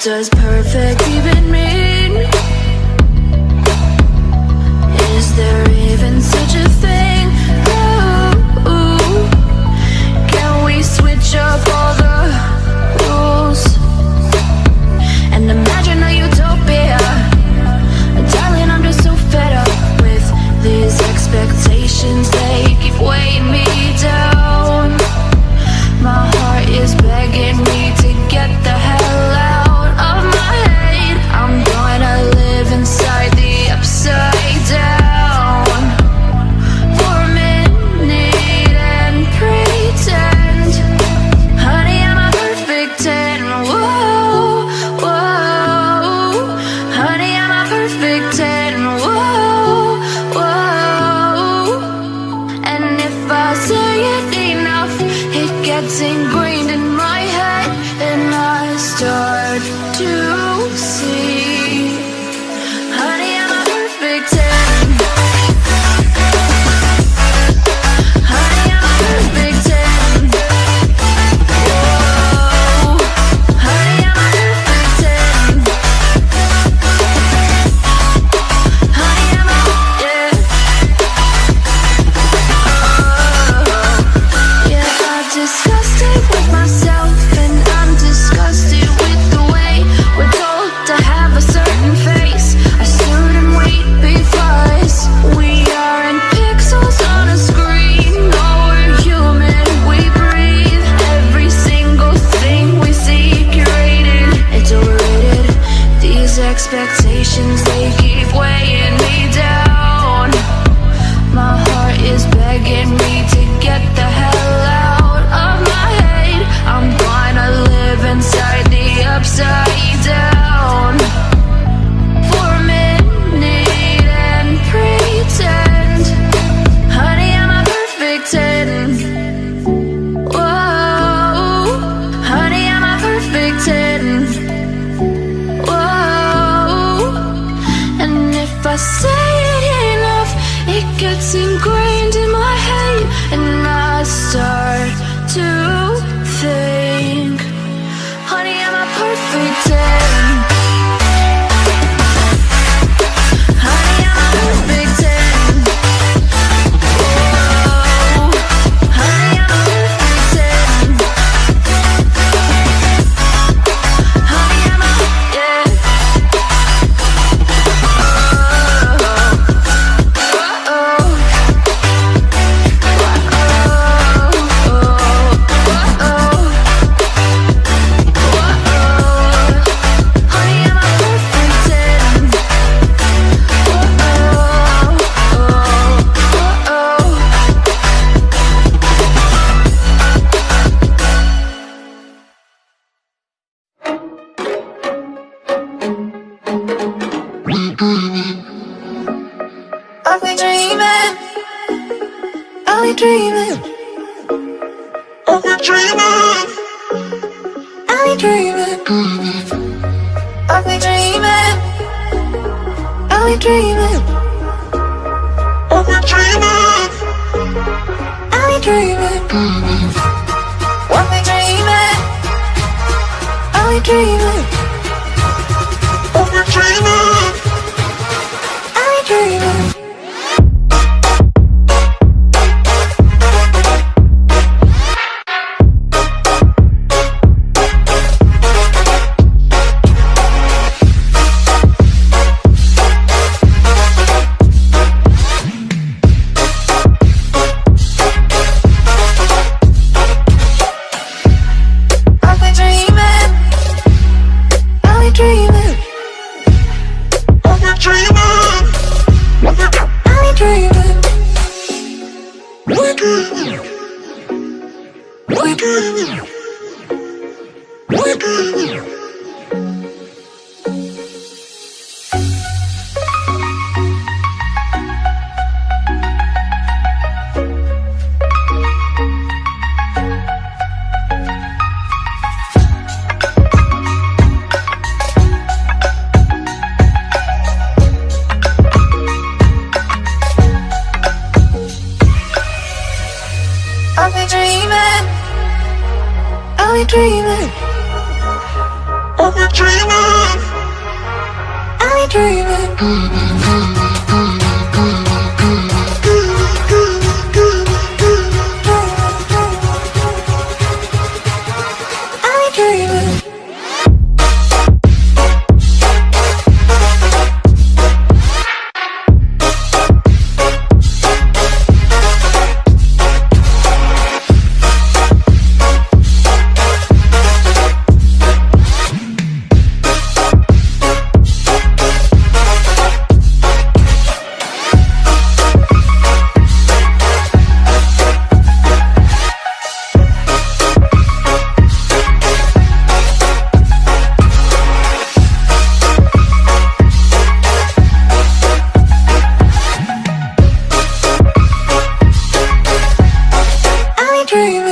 does perfect even mean? Is there even such a thing? Ooh, can we switch up all the rules and imagine a utopia? Darling, I'm just so fed up with these expectations. They keep weighing me down. My heart is begging me to get the hell out of my head. I'm gonna live inside the upside down for a minute and pretend, honey, I'm a perfect 10. Whoa, whoa, honey, I'm a perfect 10. Whoa, whoa, and if I say it enough, it gets ingrained in my head, and I start to see, honey, I'm a perfect 10. Honey, I'm a perfect 10. Whoa, honey, I'm a perfect 10. Honey, I'm a, yeah. Oh, yeah, I've discussed it with myself, and I'm disgusted with the way we're told to have a certain face, a certain weight, because we aren't pixels on a screen. No, we're human, we breathe. Every single thing we see curated, it's overrated. These expectations, they keep weighing me down. My heart is begging me to get the hell out of my head. I'm gonna live inside the upside down for a minute and pretend, honey, I'm a perfect 10. Whoa, honey, I'm a perfect 10. Whoa, and if I say it enough, it gets ingrained in my head, and I start to think, honey, I'm a perfect 10. Honey, I'm a perfect 10. Whoa, honey, I'm a perfect 10. Honey, I'm a, yeah. I'll be dreaming, I'll be dreaming, I'll be dreaming, I'll be dreaming, I'll be dreaming, I'll be dreaming, I'll be dreaming, I'll be dreaming, I'll be dreaming, I'll be dreaming, I'll be dreaming, I'll be dreaming. I'll be dreaming, I'll be dreaming, I'll we're dreaming. Are we dreaming? Natureza.